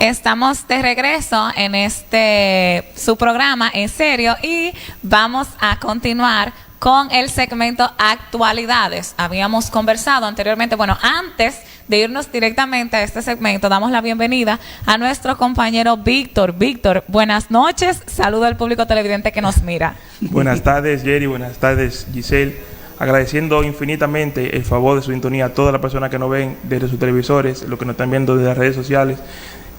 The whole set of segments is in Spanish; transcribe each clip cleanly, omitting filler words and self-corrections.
Estamos de regreso en su programa En Serio y vamos a continuar con el segmento Actualidades. Habíamos conversado anteriormente, antes de irnos directamente a este segmento, damos la bienvenida a nuestro compañero Víctor. Víctor, buenas noches. Saludo al público televidente que nos mira. Buenas tardes, Jerry. Buenas tardes, Giselle. Agradeciendo infinitamente el favor de su sintonía a todas las personas que nos ven desde sus televisores, los que nos están viendo desde las redes sociales.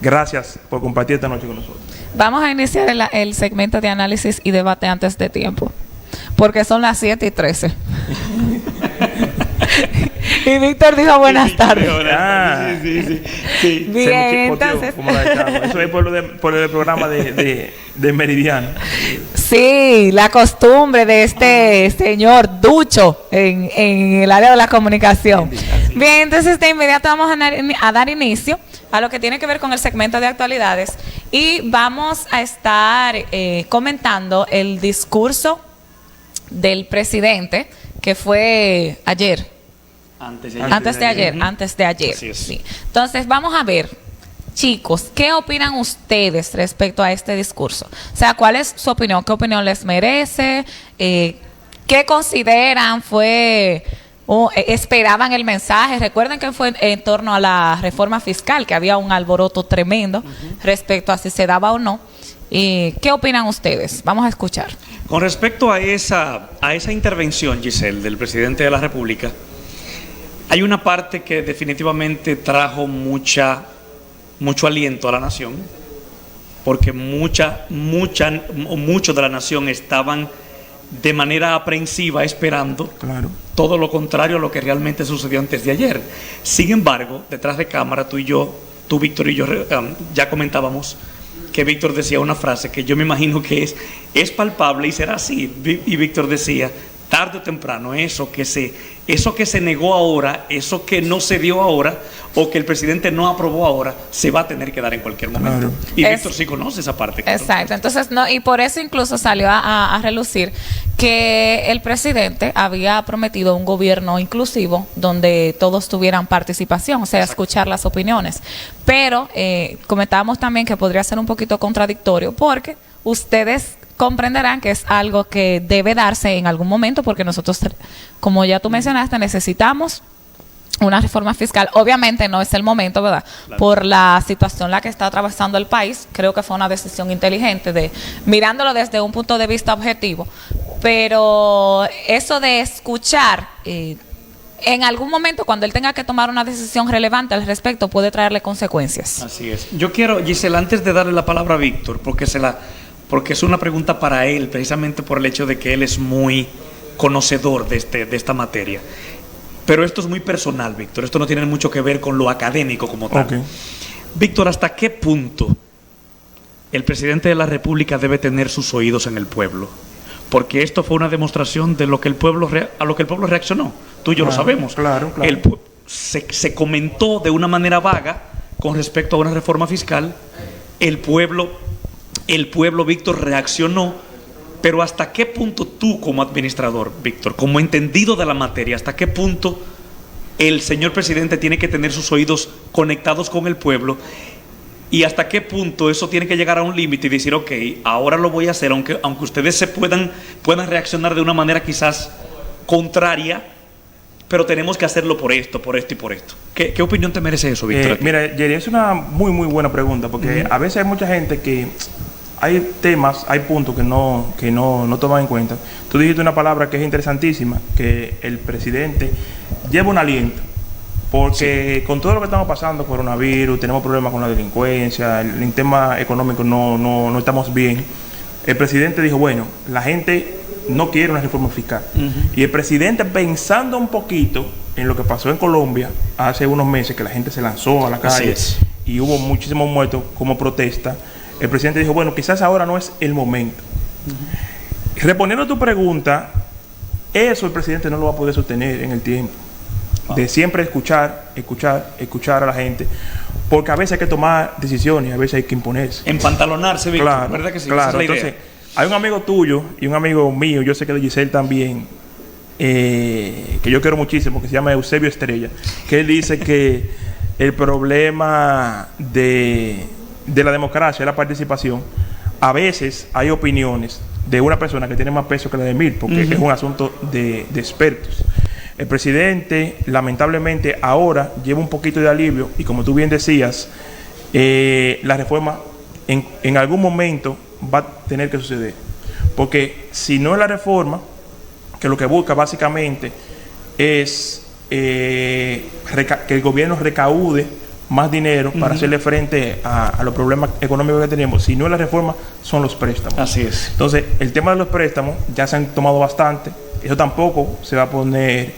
Gracias por compartir esta noche con nosotros. Vamos a iniciar el segmento de análisis y debate antes de tiempo, porque son las 7:13. Y Víctor dijo buenas tardes. Sí. Bien, entonces. Eso es por el programa de Meridiano. Sí, la costumbre de este señor ducho en el área de la comunicación. Bien, entonces de inmediato vamos a dar inicio a lo que tiene que ver con el segmento de actualidades y vamos a estar comentando el discurso del presidente que fue ayer. Antes de ayer. Sí. Entonces, vamos a ver, chicos, ¿qué opinan ustedes respecto a este discurso? O sea, ¿cuál es su opinión? ¿Qué opinión les merece? ¿Qué consideran esperaban el mensaje? Recuerden que fue en torno a la reforma fiscal, que había un alboroto tremendo respecto a si se daba o no. ¿Qué opinan ustedes? Vamos a escuchar. Con respecto a esa intervención, Giselle, del presidente de la República, hay una parte que definitivamente trajo mucho aliento a la nación, porque muchos de la nación estaban de manera aprensiva esperando todo lo contrario a lo que realmente sucedió antes de ayer. Sin embargo, detrás de cámara, tú, Víctor y yo ya comentábamos que Víctor decía una frase que yo me imagino que es palpable y será así. Y Víctor decía, tarde o temprano, eso que se negó ahora, eso que no se dio ahora, o que el presidente no aprobó ahora, se va a tener que dar en cualquier momento. Y Víctor sí conoce esa parte. Exacto. Entonces, y por eso incluso salió a relucir que el presidente había prometido un gobierno inclusivo donde todos tuvieran participación, o sea, escuchar las opiniones. Pero comentábamos también que podría ser un poquito contradictorio porque ustedes comprenderán que es algo que debe darse en algún momento porque nosotros, como ya tú mencionaste, necesitamos una reforma fiscal. Obviamente no es el momento, ¿verdad? Claro. Por la situación en la que está atravesando el país, creo que fue una decisión inteligente mirándolo desde un punto de vista objetivo. Pero eso de escuchar, en algún momento cuando él tenga que tomar una decisión relevante al respecto, puede traerle consecuencias. Así es. Yo quiero, Gisela, antes de darle la palabra a Víctor, porque es una pregunta para él, precisamente por el hecho de que él es muy conocedor de esta materia. Pero esto es muy personal, Víctor. Esto no tiene mucho que ver con lo académico como tal. Okay. Víctor, ¿hasta qué punto el presidente de la República debe tener sus oídos en el pueblo? Porque esto fue una demostración de lo que a lo que el pueblo reaccionó. Tú y yo lo sabemos. Claro. Se comentó de una manera vaga con respecto a una reforma fiscal. El pueblo, Víctor, reaccionó. Pero ¿hasta qué punto tú como administrador, Víctor, como entendido de la materia, hasta qué punto el señor presidente tiene que tener sus oídos conectados con el pueblo? Y hasta qué punto eso tiene que llegar a un límite y decir, ok, ahora lo voy a hacer, aunque ustedes puedan reaccionar de una manera quizás contraria, pero tenemos que hacerlo por esto y por esto. ¿Qué opinión te merece eso, Víctor? Mira, Jerry, es una muy, muy buena pregunta, porque a veces hay mucha gente que hay temas, hay puntos que no toman en cuenta. Tú dijiste una palabra que es interesantísima, que el presidente lleva un aliento, porque con todo lo que estamos pasando, coronavirus, tenemos problemas con la delincuencia, el tema económico no estamos bien. El presidente dijo, bueno, la gente no quiere una reforma fiscal. Y el presidente, pensando un poquito en lo que pasó en Colombia hace unos meses, que la gente se lanzó a la calle y hubo muchísimos muertos como protesta, el presidente dijo, bueno, quizás ahora no es el momento. Respondiendo a tu pregunta, eso el presidente no lo va a poder sostener en el tiempo. De siempre escuchar a la gente. Porque a veces hay que tomar decisiones, a veces hay que imponerse. Empantalonarse, Víctor, claro, ¿verdad que sí? Claro, entonces, hay un amigo tuyo y un amigo mío, yo sé que de Giselle también, que yo quiero muchísimo, que se llama Eusebio Estrella, que él dice que el problema de la democracia, la participación, a veces hay opiniones de una persona que tiene más peso que la de mil, porque es un asunto de expertos. El presidente, lamentablemente, ahora lleva un poquito de alivio y, como tú bien decías, la reforma en algún momento va a tener que suceder. Porque si no es la reforma, que lo que busca básicamente es que el gobierno recaude más dinero para hacerle frente a los problemas económicos que tenemos. Si no es la reforma, son los préstamos. Así es. Entonces, el tema de los préstamos ya se han tomado bastante. Eso tampoco se va a poder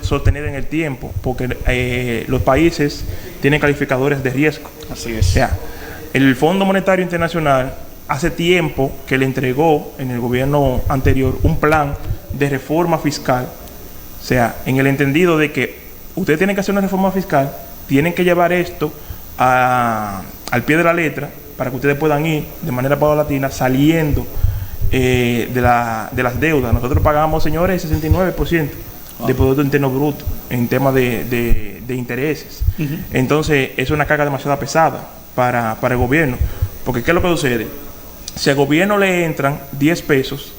sostener en el tiempo, porque los países tienen calificadores de riesgo. Así es. O sea, el Fondo Monetario Internacional hace tiempo que le entregó en el gobierno anterior un plan de reforma fiscal. O sea, en el entendido de que ustedes tienen que hacer una reforma fiscal, tienen que llevar esto al pie de la letra para que ustedes puedan ir de manera paulatina saliendo de las deudas. Nosotros pagamos, señores, el 69% de Producto Interno Bruto en temas de intereses. Entonces, es una carga demasiado pesada para el gobierno. Porque, ¿qué es lo que sucede? Si al gobierno le entran 10 pesos,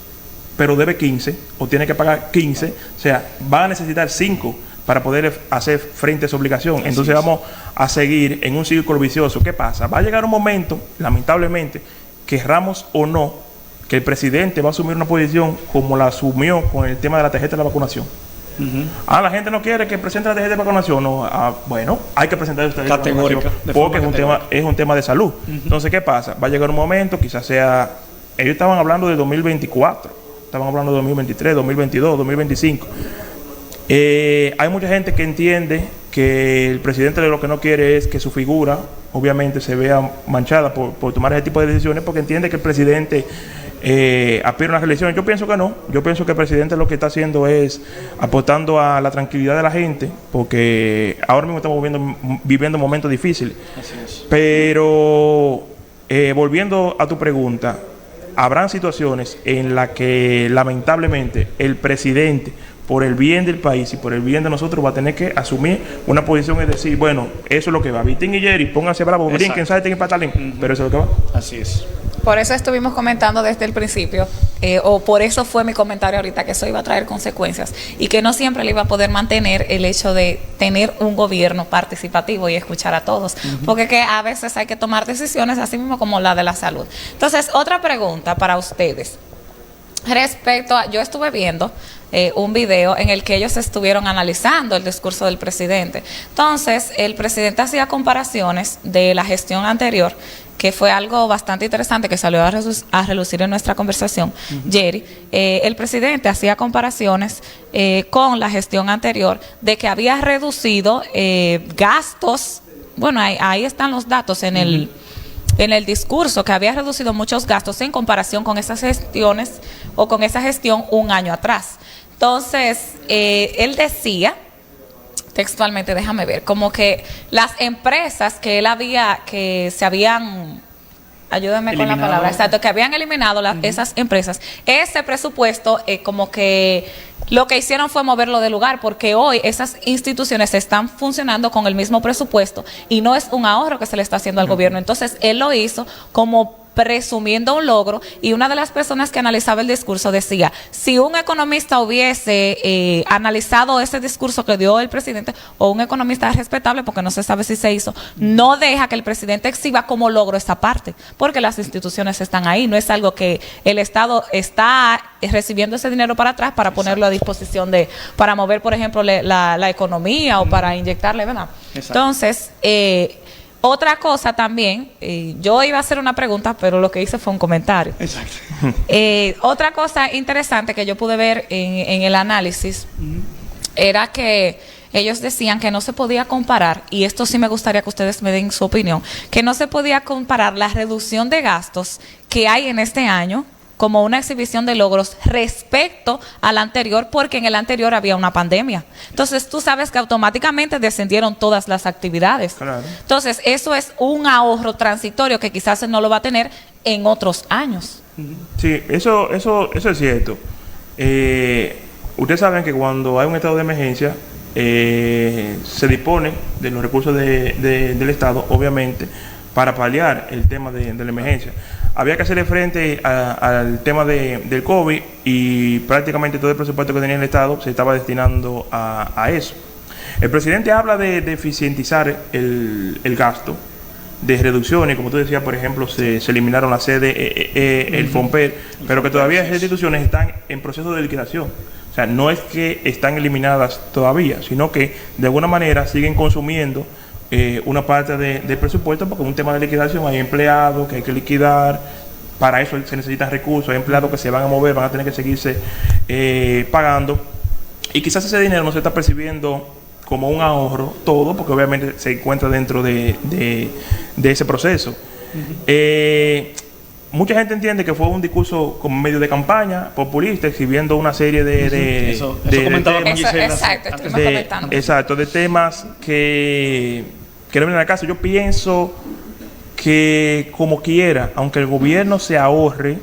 pero debe 15, o tiene que pagar 15, o sea, va a necesitar 5 para poder hacer frente a esa obligación. Entonces vamos a seguir en un círculo vicioso. ¿Qué pasa? Va a llegar un momento, lamentablemente, querramos o no, que el presidente va a asumir una posición como la asumió con el tema de la tarjeta de la vacunación. La gente no quiere que presente la tarjeta de vacunación. No, bueno, hay que presentar esta tarjeta de vacunación porque es un tema de salud. Entonces, ¿qué pasa? Va a llegar un momento, quizás sea... Ellos estaban hablando de 2024, estaban hablando de 2023, 2022, 2025. Hay mucha gente que entiende que el presidente lo que no quiere es que su figura, obviamente, se vea manchada por tomar ese tipo de decisiones, porque entiende que el presidente aspira a una reelección. Yo pienso que no. Yo pienso que el presidente lo que está haciendo es aportando a la tranquilidad de la gente, porque ahora mismo estamos viviendo momentos difíciles. Así es. Pero volviendo a tu pregunta, habrán situaciones en las que lamentablemente el presidente, por el bien del país y por el bien de nosotros, va a tener que asumir una posición y decir, bueno, eso es lo que va. Vitín y Jerry, pónganse bravos, brinquen, salten y patalen, pero eso es lo que va. Así es. Por eso estuvimos comentando desde el principio, o por eso fue mi comentario ahorita, que eso iba a traer consecuencias y que no siempre le iba a poder mantener el hecho de tener un gobierno participativo y escuchar a todos, porque que a veces hay que tomar decisiones así mismo como la de la salud. Entonces, otra pregunta para ustedes. Respecto a, yo estuve viendo un video en el que ellos estuvieron analizando el discurso del presidente. Entonces, el presidente hacía comparaciones de la gestión anterior, que fue algo bastante interesante que salió a relucir en nuestra conversación, Jerry. El presidente hacía comparaciones con la gestión anterior de que había reducido gastos. Bueno, ahí están los datos en el discurso, que había reducido muchos gastos en comparación con esas gestiones o con esa gestión un año atrás. Entonces, él decía, textualmente, déjame ver, como que las empresas que él había, que se habían, ayúdame con la palabra, exacto, que habían eliminado esas empresas, ese presupuesto como que lo que hicieron fue moverlo de lugar, porque hoy esas instituciones están funcionando con el mismo presupuesto y no es un ahorro que se le está haciendo al gobierno. Entonces, él lo hizo como presumiendo un logro, y una de las personas que analizaba el discurso decía, si un economista hubiese analizado ese discurso que dio el presidente, o un economista respetable, porque no se sabe si se hizo, no deja que el presidente exhiba como logro esa parte, porque las instituciones están ahí, no es algo que el Estado está recibiendo ese dinero para atrás para ponerlo a disposición para mover, por ejemplo, la economía o para inyectarle, ¿verdad? Exacto. Entonces, otra cosa también, yo iba a hacer una pregunta, pero lo que hice fue un comentario. Exacto. Otra cosa interesante que yo pude ver en el análisis era que ellos decían que no se podía comparar, y esto sí me gustaría que ustedes me den su opinión, que no se podía comparar la reducción de gastos que hay en este año como una exhibición de logros respecto al anterior, porque en el anterior había una pandemia. Entonces, tú sabes que automáticamente descendieron todas las actividades. Claro. Entonces, eso es un ahorro transitorio que quizás no lo va a tener en otros años. Sí, eso es cierto. Ustedes saben que cuando hay un estado de emergencia, se dispone de los recursos del Estado, obviamente, para paliar el tema de la emergencia. Había que hacerle frente al tema del COVID y prácticamente todo el presupuesto que tenía el Estado se estaba destinando a eso. El presidente habla de eficientizar el gasto, de reducciones, como tú decías, por ejemplo, se eliminaron la sede, el FOMPER, pero que todavía esas instituciones están en proceso de liquidación. O sea, no es que están eliminadas todavía, sino que de alguna manera siguen consumiendo una parte del presupuesto, porque es un tema de liquidación, hay empleados que hay que liquidar, para eso se necesitan recursos, hay empleados que se van a mover, van a tener que seguirse pagando, y quizás ese dinero no se está percibiendo como un ahorro todo, porque obviamente se encuentra dentro de ese proceso. Mucha gente entiende que fue un discurso como medio de campaña populista, exhibiendo una serie eso comentaba con Gisela. Exacto, de temas que no vienen al caso. Yo pienso que como quiera, aunque el gobierno se ahorre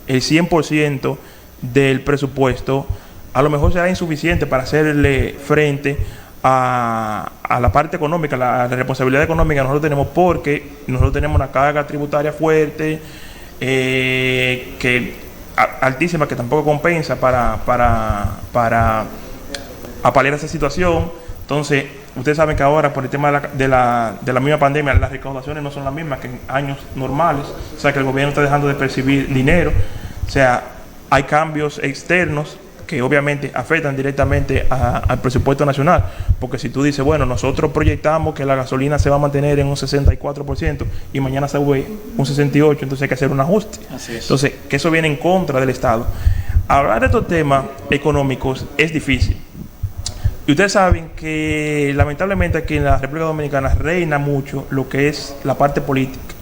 el 100% del presupuesto, a lo mejor será insuficiente para hacerle frente a la parte económica, la responsabilidad económica que nosotros tenemos, porque nosotros tenemos una carga tributaria fuerte, altísima, que tampoco compensa para paliar esa situación. Entonces, ustedes saben que ahora, por el tema de la misma pandemia, las recaudaciones no son las mismas que en años normales, o sea que el gobierno está dejando de percibir dinero, o sea, hay cambios externos que obviamente afectan directamente al presupuesto nacional, porque si tú dices, bueno, nosotros proyectamos que la gasolina se va a mantener en un 64% y mañana se sube un 68%, entonces hay que hacer un ajuste. Así es. Entonces, que eso viene en contra del Estado. Hablar de estos temas económicos es difícil. Y ustedes saben que lamentablemente aquí en la República Dominicana reina mucho lo que es la parte política.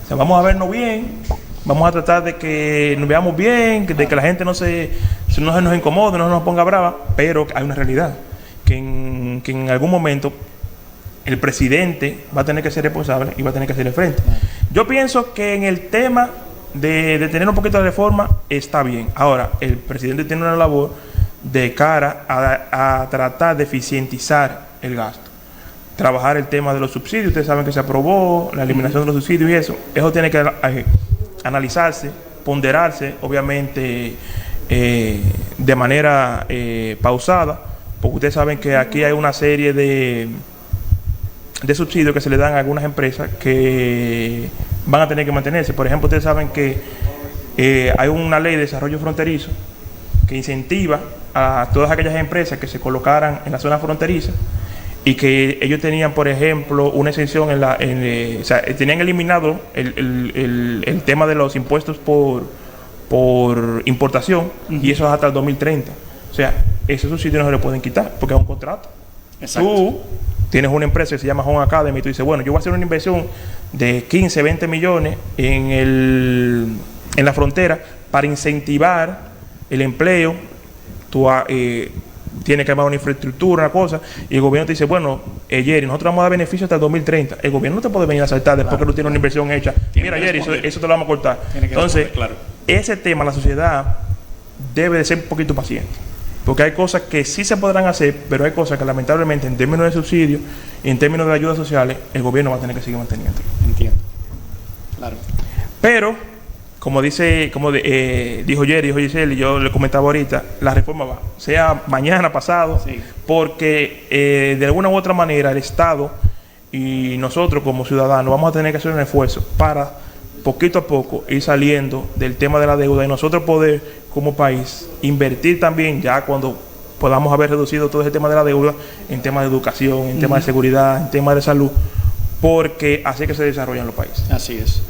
O sea, vamos a vernos bien, vamos a tratar de que nos veamos bien, de que la gente no se nos incomode, no nos ponga brava, pero hay una realidad, que en algún momento el presidente va a tener que ser responsable y va a tener que hacerle frente. Yo pienso que en el tema de tener un poquito de reforma está bien. Ahora, el presidente tiene una labor de cara a tratar de eficientizar el gasto. Trabajar el tema de los subsidios. Ustedes saben que se aprobó la eliminación de los subsidios y eso tiene que analizarse, ponderarse, obviamente de manera pausada, porque ustedes saben que aquí hay una serie de subsidios que se le dan a algunas empresas que van a tener que mantenerse. Por ejemplo, ustedes saben que hay una ley de desarrollo fronterizo que incentiva a todas aquellas empresas que se colocaran en la zona fronteriza y que ellos tenían, por ejemplo, una exención o sea, tenían eliminado el tema de los impuestos por importación, y eso es hasta el 2030. O sea, esos subsidios no se le pueden quitar porque es un contrato. Exacto. Tú tienes una empresa que se llama Home Academy y tú dices, bueno, yo voy a hacer una inversión de 15, 20 millones en la frontera para incentivar el empleo. Tú tienes que armar una infraestructura, una cosa, y el gobierno te dice, bueno, Jerry, nosotros vamos a dar beneficio hasta el 2030. El gobierno no te puede venir a saltar después que tú tienes una inversión hecha. Mira, Jerry, eso te lo vamos a cortar. Entonces, claro, ese tema, la sociedad debe de ser un poquito paciente, porque hay cosas que sí se podrán hacer, pero hay cosas que lamentablemente en términos de subsidios y en términos de ayudas sociales, el gobierno va a tener que seguir manteniendo. Entiendo. Claro. Pero como dijo Jerry, dijo Giselle, y yo le comentaba ahorita, la reforma va, sea mañana, pasado, sí, porque de alguna u otra manera el Estado y nosotros como ciudadanos vamos a tener que hacer un esfuerzo para poquito a poco ir saliendo del tema de la deuda y nosotros poder como país invertir también, ya cuando podamos haber reducido todo ese tema de la deuda, en temas de educación, en temas de seguridad, en temas de salud, porque así es que se desarrollan los países. Así es.